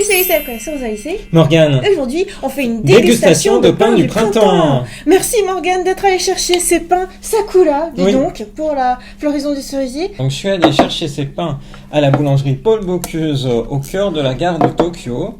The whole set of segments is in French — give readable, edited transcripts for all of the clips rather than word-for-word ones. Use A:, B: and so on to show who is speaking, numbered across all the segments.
A: Salut, quoi, c'est Rosalie.
B: Morgane.
A: Aujourd'hui, on fait une dégustation
B: de pain du printemps.
A: Merci Morgane d'être allée chercher ces pains Sakura, dis donc, pour la floraison du cerisier.
B: Donc je suis allé chercher ces pains à la boulangerie Paul Bocuse au cœur de la gare de Tokyo.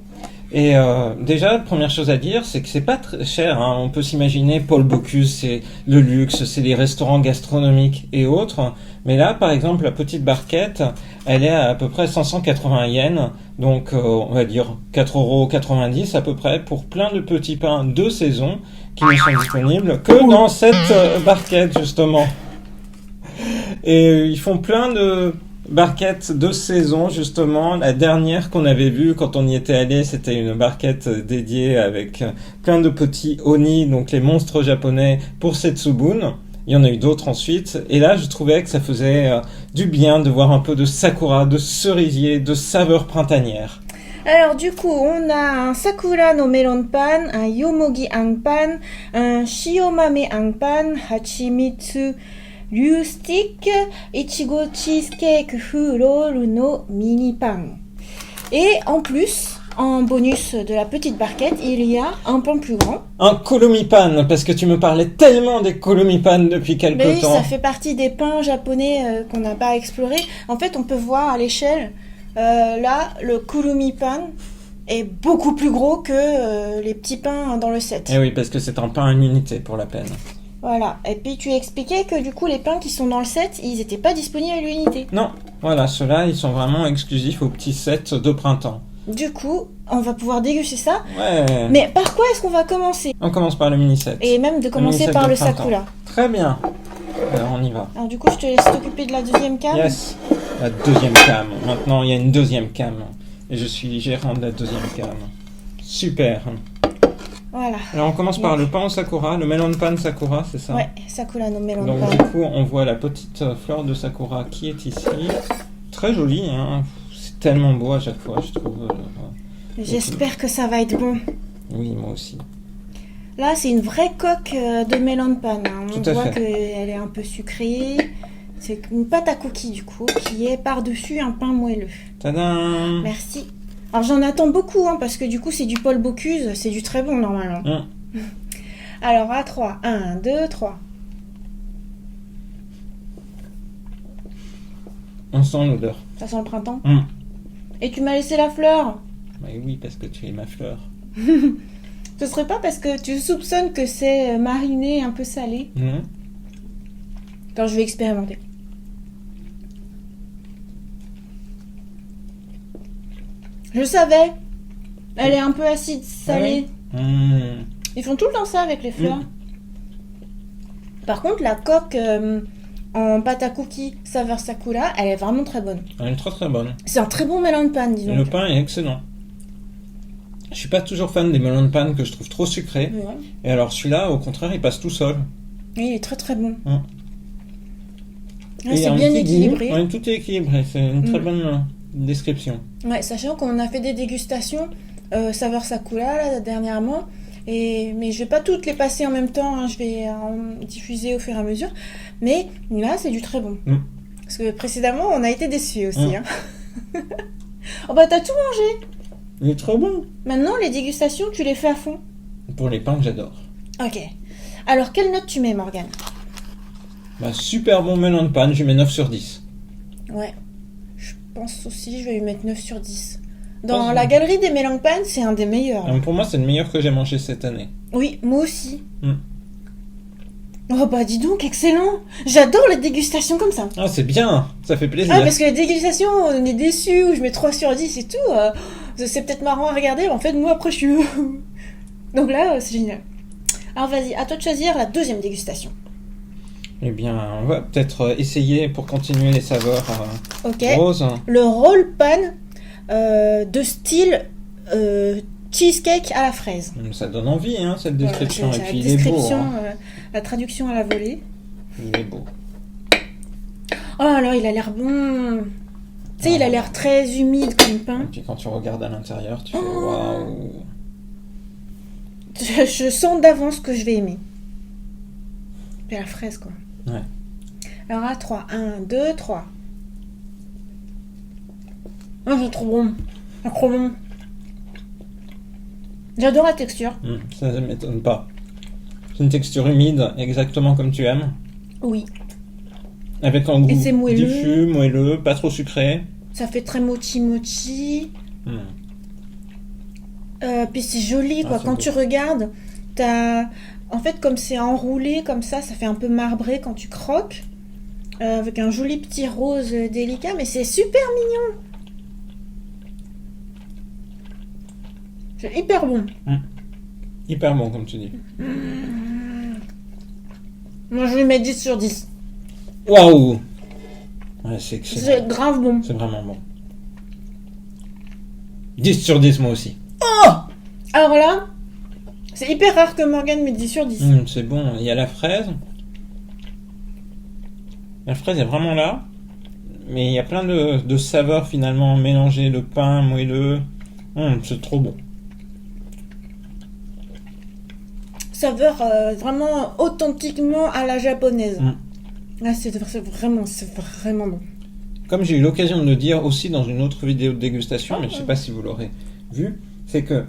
B: Et déjà, première chose à dire, c'est que c'est pas très cher. Hein. On peut s'imaginer, Paul Bocuse, c'est le luxe, c'est les restaurants gastronomiques et autres. Mais là, par exemple, la petite barquette, elle est à peu près 580 yens. Donc, on va dire 4,90 € à peu près pour plein de petits pains de saison qui ne sont disponibles que dans cette barquette, justement. Et ils font plein de barquette de saison, justement. La dernière qu'on avait vue quand on y était allé, c'était une barquette dédiée avec plein de petits oni, donc les monstres japonais pour Setsubun. Il y en a eu d'autres ensuite. Et là, je trouvais que ça faisait du bien de voir un peu de sakura, de cerisier, de saveurs printanières.
A: Alors du coup, on a un Sakura no Melon Pan, un Yomogi Ang Pan, un Shiomame Ang Pan, Hachimitsu Ryu Stick, Ichigo Cheesecake Fu Roll no Mini Pan. Et en plus, en bonus de la petite barquette, il y a un pain plus grand.
B: Un Kolomi-pan, parce que tu me parlais tellement des Kolomi-pan depuis quelque temps.
A: Oui, ça fait partie des pains japonais qu'on n'a pas exploré. En fait, on peut voir à l'échelle, là, le Kolomi-pan est beaucoup plus gros que les petits pains dans le set.
B: Eh oui, parce que c'est un pain à une unité pour la peine.
A: Voilà, et puis tu expliquais que du coup les pains qui sont dans le set, ils n'étaient pas disponibles à l'unité.
B: Non, voilà, ceux-là, ils sont vraiment exclusifs au petit set de printemps.
A: Du coup, on va pouvoir déguster ça.
B: Ouais.
A: Mais par quoi est-ce qu'on va commencer ?
B: On commence par le mini-set.
A: Et même de commencer par le Sakura.
B: Très bien. Alors on y va.
A: Alors du coup, je te laisse t'occuper de la deuxième cam.
B: Yes. La deuxième cam. Maintenant, il y a une deuxième cam. Et je suis gérant de la deuxième cam. Super.
A: Voilà.
B: Alors on commence par le pain au sakura, le melon pan sakura, c'est ça ?
A: Ouais, Sakura no Melon
B: Donc
A: Pan.
B: du coup, on voit la petite fleur de sakura qui est ici. Très jolie, hein. C'est tellement beau à chaque fois, je trouve.
A: J'espère que ça va être bon.
B: Oui, moi aussi.
A: Là, c'est une vraie coque de melon pan. Hein. On
B: Tout à
A: voit
B: fait.
A: qu'elle est un peu sucrée. C'est une pâte à cookies du coup, qui est par-dessus un pain moelleux.
B: Tadam !
A: Merci. Alors j'en attends beaucoup, hein, parce que du coup c'est du Paul Bocuse, c'est du très bon normalement. Alors à 3, 1, 2, 3.
B: On sent l'odeur.
A: Ça sent le printemps.
B: Mm.
A: Et tu m'as laissé la fleur.
B: Mais oui, parce que tu es ma fleur.
A: Ce serait pas parce que tu soupçonnes que c'est mariné, un peu salé.
B: Non.
A: Quand je vais expérimenter. Je savais. Elle est un peu acide, salée.
B: Ah oui.
A: Ils font tout le temps ça avec les fleurs. Par contre, la coque en pâte à cookies saveur sakura, elle est vraiment très bonne.
B: Elle est très très bonne.
A: C'est un très bon melon pan,
B: Et
A: disons.
B: le pain est excellent. Je suis pas toujours fan des melon pan que je trouve trop sucrés.
A: Ouais.
B: Et alors celui-là, au contraire, il passe tout seul.
A: Oui, il est très très bon.
B: Mm.
A: Ah,
B: Et
A: c'est
B: un
A: bien
B: petit
A: équilibré.
B: goût. Ouais, tout est équilibré. C'est une très bonne description.
A: Ouais, sachant qu'on a fait des dégustations saveur sakura là, dernièrement. Mais je vais pas toutes les passer en même temps, hein, je vais en diffuser au fur et à mesure. Mais là, c'est du très bon. Parce que précédemment, on a été déçus aussi. Hein. Oh bah t'as tout mangé.
B: Il est trop bon.
A: Maintenant, les dégustations, tu les fais à fond.
B: Pour les pains que j'adore.
A: Ok. Alors, quelle note tu mets, Morgane ?
B: Bah, super bon melon pan, je lui mets 9 sur 10.
A: Ouais. Je pense aussi, je vais lui mettre 9 sur 10. Dans
B: Pense-
A: la galerie des melon pan, c'est un des meilleurs.
B: Pour moi, c'est le meilleur que j'ai mangé cette année.
A: Oui, moi aussi.
B: Mm.
A: Oh bah dis donc, excellent. J'adore les dégustations comme ça.
B: Ah, c'est bien, ça fait plaisir.
A: Ah, parce que les dégustations, on est déçus, ou je mets 3 sur 10 et tout. C'est peut-être marrant à regarder, mais en fait, moi, après, je suis... Donc là, c'est génial. Alors vas-y, à toi de choisir la deuxième dégustation.
B: Eh bien, on va peut-être essayer pour continuer les saveurs
A: Ok.
B: roses.
A: Le roll pan de style cheesecake à la fraise.
B: Ça donne envie, hein, cette description.
A: Voilà,
B: Et
A: c'est
B: puis,
A: la
B: il est beau.
A: description,
B: Hein.
A: la traduction à la volée.
B: Il est beau.
A: Oh alors, il a l'air bon. Tu sais, il a l'air très humide comme pain.
B: Et puis, quand tu regardes à l'intérieur, tu fais waouh.
A: Je sens d'avance que je vais aimer. C'est la fraise, quoi.
B: Ouais.
A: Alors à 3. 1, 2, 3. Oh, c'est trop bon. C'est trop bon. J'adore la texture.
B: Ça ne m'étonne pas. C'est une texture humide, exactement comme tu aimes.
A: Oui.
B: Avec un goût
A: Et c'est moelleux.
B: diffus, moelleux, pas trop sucré.
A: Ça fait très mochi.
B: Hmm.
A: Puis c'est joli, quoi.
B: c'est
A: Quand
B: beau.
A: tu regardes, t'as... En fait, comme c'est enroulé comme ça fait un peu marbré quand tu croques. Avec un joli petit rose délicat, mais c'est super mignon. C'est hyper bon.
B: Hyper bon, comme tu dis.
A: Moi, je lui mets 10 sur 10.
B: Waouh! Ouais, c'est excellent.
A: C'est grave bon.
B: C'est vraiment bon. 10 sur 10, moi aussi.
A: Alors là, c'est hyper rare que Morgane mette 10 sur 10.
B: C'est bon. Il y a la fraise. La fraise est vraiment là. Mais il y a plein de saveurs finalement mélangées. Le pain moelleux. C'est trop bon.
A: Saveur vraiment authentiquement à la japonaise. Là, c'est vraiment bon.
B: Comme j'ai eu l'occasion de le dire aussi dans une autre vidéo de dégustation, mais je sais pas si vous l'aurez vu, c'est que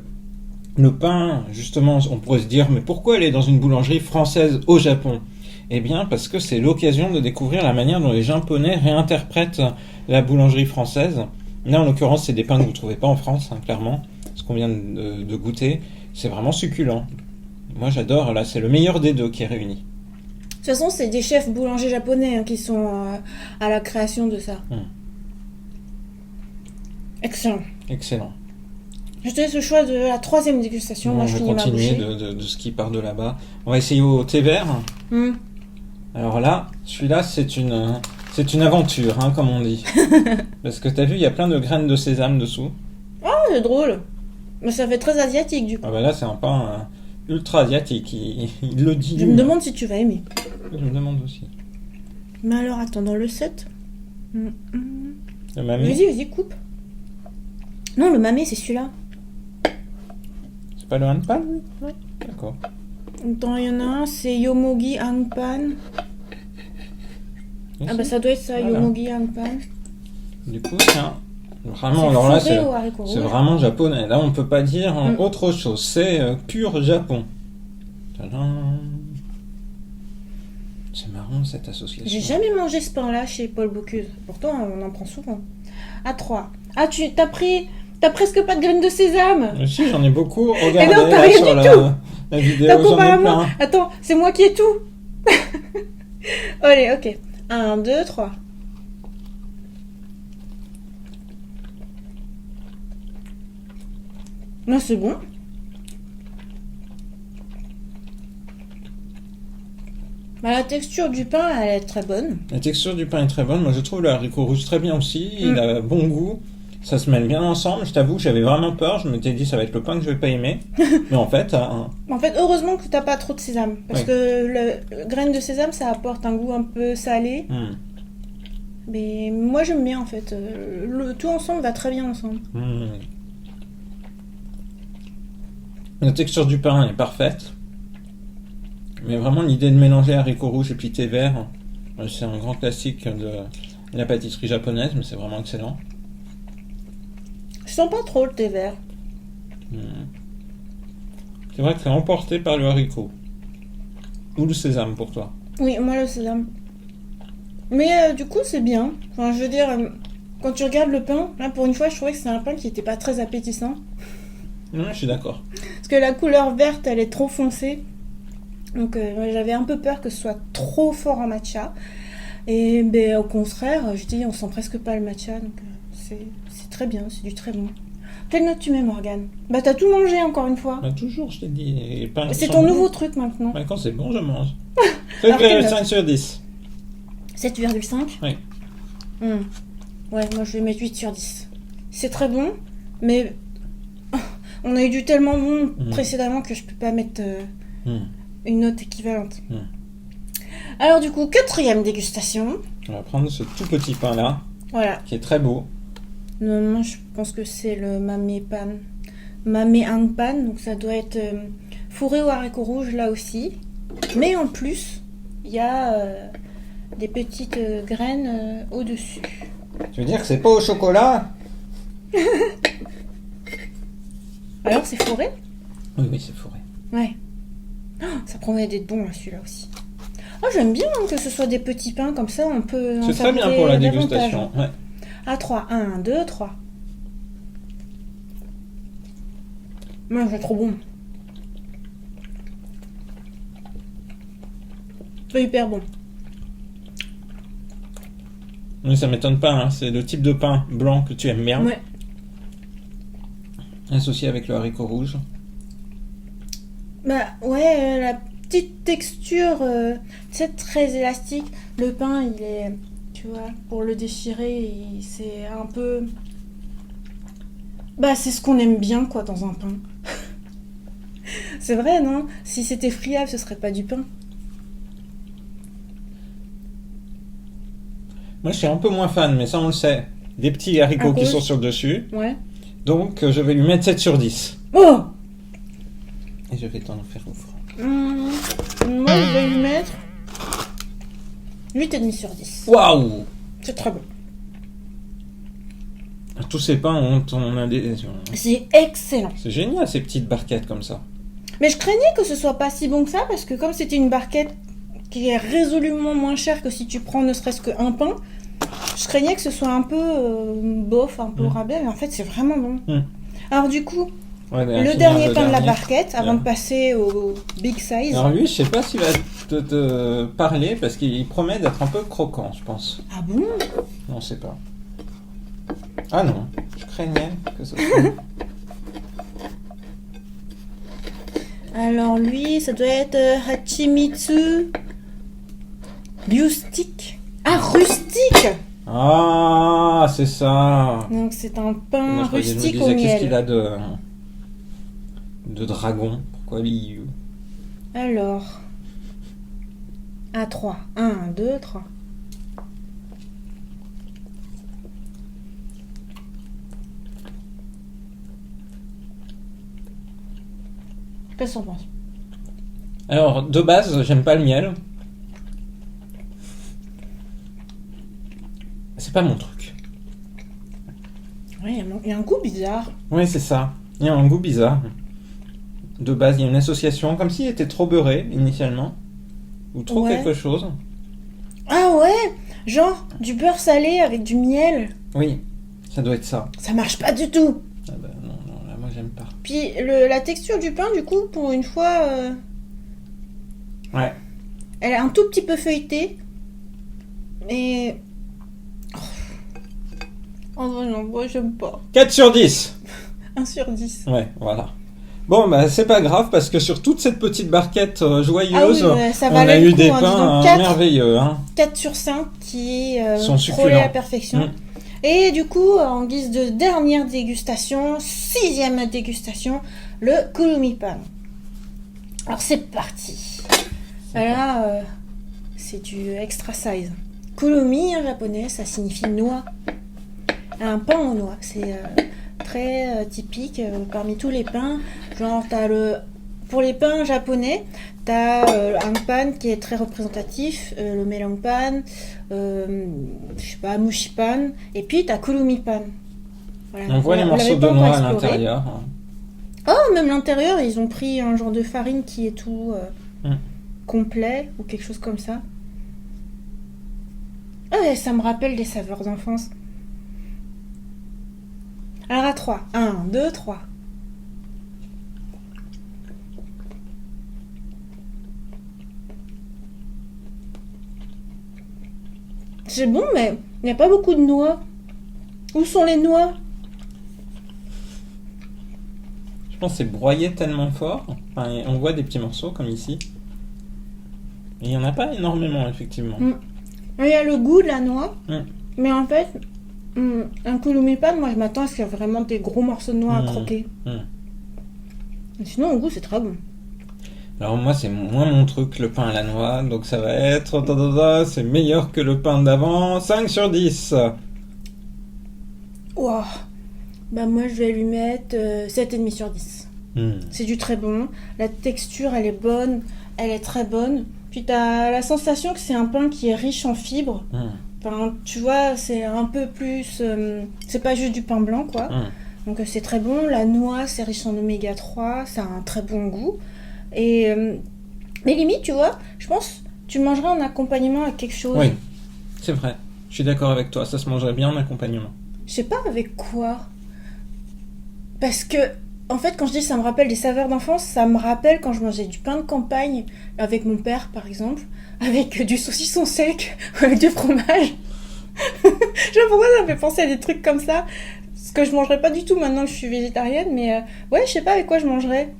B: le pain, justement, on pourrait se dire, mais pourquoi elle est dans une boulangerie française au Japon? Eh bien, parce que c'est l'occasion de découvrir la manière dont les Japonais réinterprètent la boulangerie française. Là, en l'occurrence, c'est des pains que vous ne trouvez pas en France, clairement, ce qu'on vient de goûter. C'est vraiment succulent. Moi, j'adore. Là, c'est le meilleur des deux qui est réuni.
A: De toute façon, c'est des chefs boulangers japonais qui sont à la création de ça. Excellent.
B: Excellent.
A: Je te laisse le choix de la 3e dégustation. Moi,
B: je vais
A: finis ma
B: continuer
A: bouchée.
B: de ce qui part de là-bas. On va essayer au thé vert. Alors là, celui-là, c'est une aventure, comme on dit. Parce que t'as vu, il y a plein de graines de sésame dessous.
A: Oh, c'est drôle. Mais ça fait très asiatique, du coup.
B: Ah bah là, c'est un pain ultra asiatique. Il le dit.
A: Je me demande si tu vas aimer.
B: Je me demande aussi.
A: Mais alors, attends, dans le 7
B: Le mamé,
A: Vas-y, coupe. Non, le mamé, c'est celui-là.
B: c'est pas le hanpan? D'accord.
A: Attends, il y en a un, c'est Yomogi Hangpan. Ah bah ça doit être ça,
B: Voilà.
A: Yomogi Hangpan.
B: Du coup, tiens. Vraiment, alors là,
A: fourré au haricot
B: c'est
A: rouge.
B: vraiment japonais. Là, on peut pas dire autre chose. C'est pur Japon. Tadam. C'est marrant cette association.
A: J'ai jamais mangé ce pain-là chez Paul Bocuse. Pourtant, on en prend souvent. À 3. Ah, t'as presque pas de graines de sésame.
B: Mais si, j'en ai beaucoup. Regardez
A: non, t'as
B: là,
A: rien
B: sur
A: du
B: la vidéo,
A: Donc,
B: j'en ai
A: apparemment...
B: plein.
A: Attends, c'est moi qui ai tout. Allez, ok. 1, 2, 3. Non, c'est bon. Bah, la texture du pain, elle est très bonne.
B: La texture du pain est très bonne. Moi, je trouve le haricot rouge très bien aussi. Il a bon goût. Ça se mêle bien ensemble. Je t'avoue, j'avais vraiment peur. Je m'étais dit, ça va être le pain que je vais pas aimer. Mais en fait,
A: En fait, heureusement que t'as pas trop de sésame. Parce que le graine de sésame, ça apporte un goût un peu salé. Mais moi, j'aime bien, en fait. Le tout ensemble va très bien ensemble.
B: La texture du pain est parfaite. Mais vraiment, l'idée de mélanger haricot rouge et puis thé vert, c'est un grand classique de la pâtisserie japonaise, mais c'est vraiment excellent.
A: Je sens pas trop le thé vert.
B: C'est vrai que c'est emporté par le haricot. Ou le sésame pour toi.
A: Oui, moi, le sésame. Mais du coup, c'est bien. Enfin, je veux dire, quand tu regardes le pain, là, pour une fois, je trouvais que c'est un pain qui était pas très appétissant.
B: Non, je suis d'accord.
A: Parce que la couleur verte, elle est trop foncée. Donc, moi, j'avais un peu peur que ce soit trop fort en matcha. Et ben, au contraire, je dis, on sent presque pas le matcha. Donc, c'est très bien, c'est du très bon. Quelle note tu mets, Morgane? Bah, t'as tout mangé encore une fois.
B: Bah, toujours, je t'ai dit. les pains
A: C'est
B: sont
A: ton
B: bons.
A: nouveau truc maintenant.
B: Bah, quand c'est bon, je mange.
A: Alors, quelle
B: 7,5
A: note
B: sur 10.
A: 7,5?
B: Oui.
A: Ouais, moi je vais mettre 8 sur 10. C'est très bon, mais on a eu du tellement bon précédemment que je peux pas mettre une note équivalente. Alors du coup, 4e dégustation.
B: On va prendre ce tout petit pain là,
A: Voilà.
B: qui est très beau.
A: Moi je pense que c'est le mame pan. Mame hangpan, donc ça doit être fourré au haricot rouge là aussi. Mais en plus, il y a des petites graines au-dessus.
B: Tu veux dire que c'est pas au chocolat?
A: Alors c'est fourré?
B: Oui, oui, c'est fourré.
A: Ouais. Oh, ça promet d'être bon, là, celui-là aussi. Oh, j'aime bien hein, que ce soit des petits pains comme ça, on peut en
B: C'est très bien
A: savourer
B: pour la
A: davantage.
B: dégustation. Ouais.
A: À 3, 1, 2, 3. C'est trop bon. C'est hyper bon.
B: Mais ça m'étonne pas, hein. C'est le type de pain blanc que tu aimes bien,
A: Ouais.
B: associé avec le haricot rouge.
A: Bah ouais, la petite texture, c'est très élastique. Le pain, il est, tu vois, pour le déchirer, c'est un peu... Bah c'est ce qu'on aime bien, quoi, dans un pain. C'est vrai, non? Si c'était friable, ce serait pas du pain.
B: Moi, je suis un peu moins fan, mais ça, on le sait. Des petits haricots
A: À
B: qui
A: cause
B: sont sur le dessus.
A: Ouais.
B: Donc, je vais lui mettre 7 sur 10.
A: Oh!
B: Et je vais t'en faire offrant.
A: Moi, je vais lui mettre 8,5 sur 10.
B: Waouh!
A: C'est très bon.
B: Tous ces pains ont un des...
A: C'est excellent.
B: C'est génial, ces petites barquettes comme ça.
A: Mais je craignais que ce soit pas si bon que ça, parce que comme c'était une barquette qui est résolument moins chère que si tu prends ne serait-ce qu'un pain, je craignais que ce soit un peu bof, un peu au rabais, mais en fait c'est vraiment bon. Alors du coup,
B: Ouais,
A: le dernier pain de la barquette, avant de passer au big size.
B: Alors lui, je sais pas s'il va te parler, parce qu'il promet d'être un peu croquant, je pense.
A: Ah bon?
B: Non, je sais pas. Ah non, je craignais que ce soit...
A: Alors lui, ça doit être Hachimitsu Rustic. Ah, rustique!
B: Ah, c'est ça.
A: Donc c'est un
B: Moi,
A: pain
B: je me
A: rustique au
B: disais, qu'est-ce qu'il
A: miel.
B: a de dragon? Pourquoi lui...
A: Alors, à 3. 1, 2, 3. Qu'est-ce que t'en penses?
B: Alors, de base, j'aime pas le miel. C'est pas mon truc.
A: Oui, il y a un goût bizarre.
B: Oui, c'est ça. Il y a un goût bizarre. De base, il y a une association, comme s'il était trop beurré, initialement. Ou trop
A: Ouais.
B: quelque chose.
A: Ah ouais, genre du beurre salé avec du miel.
B: Oui, ça doit être ça.
A: Ça marche pas du tout.
B: Ah bah non, là, moi j'aime pas.
A: Puis la texture du pain, du coup, pour une fois,
B: Ouais.
A: elle est un tout petit peu feuilletée. Mais... Oh non, moi j'aime pas.
B: 4 sur 10.
A: 1 sur 10.
B: Ouais, voilà. Bon, bah c'est pas grave, parce que sur toute cette petite barquette joyeuse,
A: Ah oui, ouais, ça
B: on
A: valait
B: a
A: le
B: eu
A: coup,
B: des
A: hein,
B: pains
A: disons, 4.
B: merveilleux. Hein.
A: 4 sur 5 qui
B: Sont
A: frôlaient
B: succulents.
A: la perfection.
B: Mm.
A: Et du coup, en guise de dernière dégustation, 6e dégustation, le Kurumi Pan. Alors c'est parti. Là, c'est du extra size. Kurumi en japonais, ça signifie noix. Un pain en noix, c'est très typique parmi tous les pains. Genre, pour les pains japonais, t'as un pan qui est très représentatif, le melon pan, je sais pas, mushi pan, et puis t'as kurumi pan. Voilà.
B: On voit les
A: Vous
B: morceaux
A: l'avez
B: de
A: pas encore
B: noix à
A: exploré.
B: l'intérieur.
A: Oh, même l'intérieur, ils ont pris un genre de farine qui est tout
B: Mm.
A: complet ou quelque chose comme ça. Ah ouais, ça me rappelle des saveurs d'enfance. Alors à 3. 1, 2, 3. C'est bon, mais il n'y a pas beaucoup de noix. Où sont les noix?
B: Je pense que c'est broyé tellement fort. Enfin, on voit des petits morceaux comme ici. Et il n'y en a pas énormément, effectivement.
A: Mm. Il y a le goût de la noix,
B: Mm.
A: mais en fait, un kurumi pan, moi je m'attends à ce qu'il y ait vraiment des gros morceaux de noix à
B: Mm.
A: croquer.
B: Mm.
A: Mais sinon, au goût, c'est très bon.
B: Alors moi, c'est moins mon truc, le pain à la noix. Donc ça va être... C'est meilleur que le pain d'avant. 5 sur 10.
A: Wow. Bah moi, je vais lui mettre 7,5 sur 10.
B: Mm.
A: C'est du très bon. La texture, elle est bonne. Elle est très bonne. Puis t'as la sensation que c'est un pain qui est riche en fibres.
B: Mm.
A: Enfin, tu vois, c'est un peu plus... c'est pas juste du pain blanc, quoi.
B: Mm.
A: Donc c'est très bon. La noix, c'est riche en oméga 3, ça a un très bon goût. Et mais limite, tu vois, je pense tu le mangerais en accompagnement avec quelque chose.
B: Oui, c'est vrai. Je suis d'accord avec toi, ça se mangerait bien en accompagnement.
A: Je sais pas avec quoi. Parce que, en fait, quand je dis ça me rappelle des saveurs d'enfance, ça me rappelle quand je mangeais du pain de campagne avec mon père, par exemple, avec du saucisson sec, avec du fromage. Je sais pas pourquoi ça me fait penser à des trucs comme ça. Ce que je mangerais pas du tout maintenant que je suis végétarienne, mais ouais, je sais pas avec quoi je mangerais.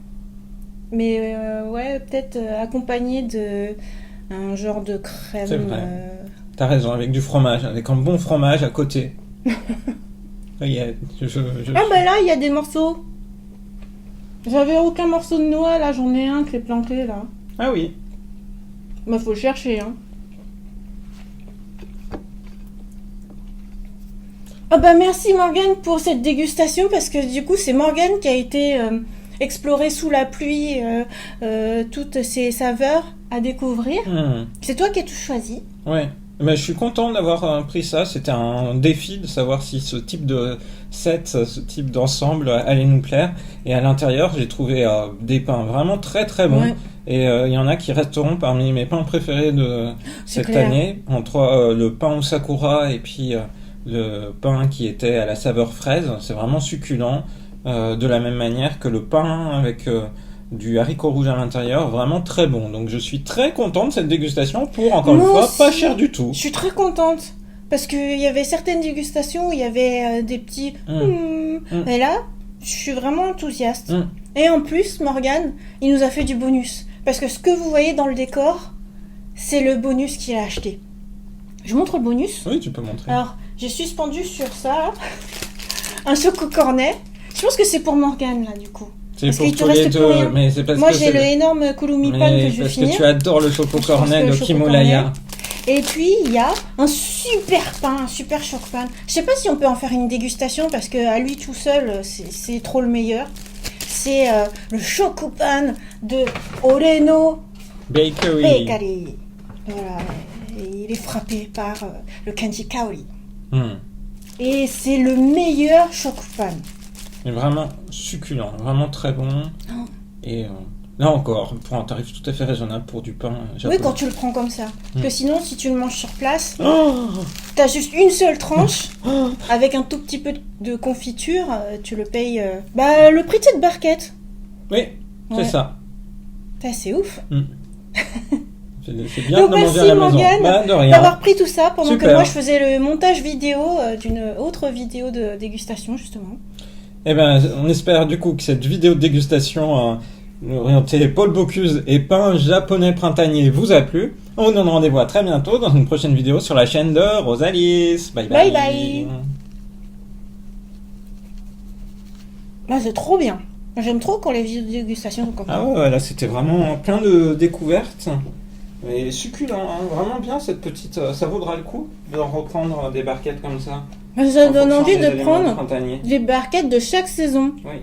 A: Mais ouais, peut-être accompagné de un genre de crème.
B: C'est vrai. T'as raison, avec du fromage, avec un bon fromage à côté. Ouais,
A: Ah bah là, il y a des morceaux. J'avais aucun morceau de noix, là, j'en ai un qui est planté, là.
B: Ah oui.
A: Bah faut le chercher, hein. Ah bah merci Morgane pour cette dégustation, parce que du coup c'est Morgane qui a été explorer sous la pluie toutes ces saveurs à découvrir. C'est toi qui as tout choisi.
B: Ouais. Mais je suis content d'avoir pris ça. C'était un défi de savoir si ce type de set, ce type d'ensemble allait nous plaire. Et à l'intérieur, j'ai trouvé des pains vraiment très très bons.
A: Ouais.
B: Et il y en a qui resteront parmi mes pains préférés de cette année. Entre le pain au sakura et puis le pain qui était à la saveur fraise. C'est vraiment succulent. De la même manière que le pain avec du haricot rouge à l'intérieur, vraiment très bon. Donc je suis très content de cette dégustation pour, encore une fois, pas cher du tout.
A: Je suis très contente parce qu'il y avait certaines dégustations où il y avait des petits et là, je suis vraiment enthousiaste. Et en plus, Morgane, il nous a fait du bonus parce que ce que vous voyez dans le décor, c'est le bonus qu'il a acheté. Je vous montre le bonus.
B: Oui, tu peux montrer.
A: Alors, j'ai suspendu sur ça un choco cornet. Je pense que c'est pour Morgane, là, du coup.
B: C'est
A: parce
B: pour
A: qu'il te
B: tous
A: reste
B: les
A: plus
B: deux.
A: rien.
B: Mais c'est parce
A: moi,
B: que
A: j'ai le énorme Kulumi Pan que je vais finir.
B: Parce que tu adores le choco cornet de
A: le choco
B: Kimolaya.
A: Et puis, il y a un super pain, un super choc pain. Je sais pas si on peut en faire une dégustation parce qu'à lui tout seul, c'est trop le meilleur. C'est le choco pain de Oreno Bakery. Voilà. Et il est frappé par le kanji kaori. Et c'est le meilleur choc pain.
B: Mais vraiment succulent, vraiment très bon. Et là encore, pour un tarif tout à fait raisonnable pour du pain japonais.
A: Oui, quand tu le prends comme ça. Parce que sinon, si tu le manges sur place, t'as juste une seule tranche avec un tout petit peu de confiture, tu le payes le prix de cette barquette.
B: Oui, c'est ça.
A: C'est ouf.
B: C'est bien
A: donc
B: de manger
A: merci
B: à la maison.
A: Morgane
B: De rien.
A: d'avoir pris tout ça pendant
B: Super.
A: que moi je faisais le montage vidéo d'une autre vidéo de dégustation justement.
B: Eh ben, on espère du coup que cette vidéo de dégustation orientée Paul Bocuse et pain japonais printanier vous a plu. On vous donne rendez-vous à très bientôt dans une prochaine vidéo sur la chaîne de Rosalis. Bye bye.
A: Bye bye. Là c'est trop bien. J'aime trop quand les vidéos de dégustation sont comme ça.
B: Ah ouais, là c'était vraiment plein de découvertes. Et succulent, hein. Vraiment bien cette petite... ça vaudra le coup de reprendre des barquettes comme ça.
A: Ça
B: En
A: donne
B: fonction
A: envie
B: des
A: de
B: éléments
A: prendre
B: printaniers.
A: des barquettes de chaque saison.
B: Oui.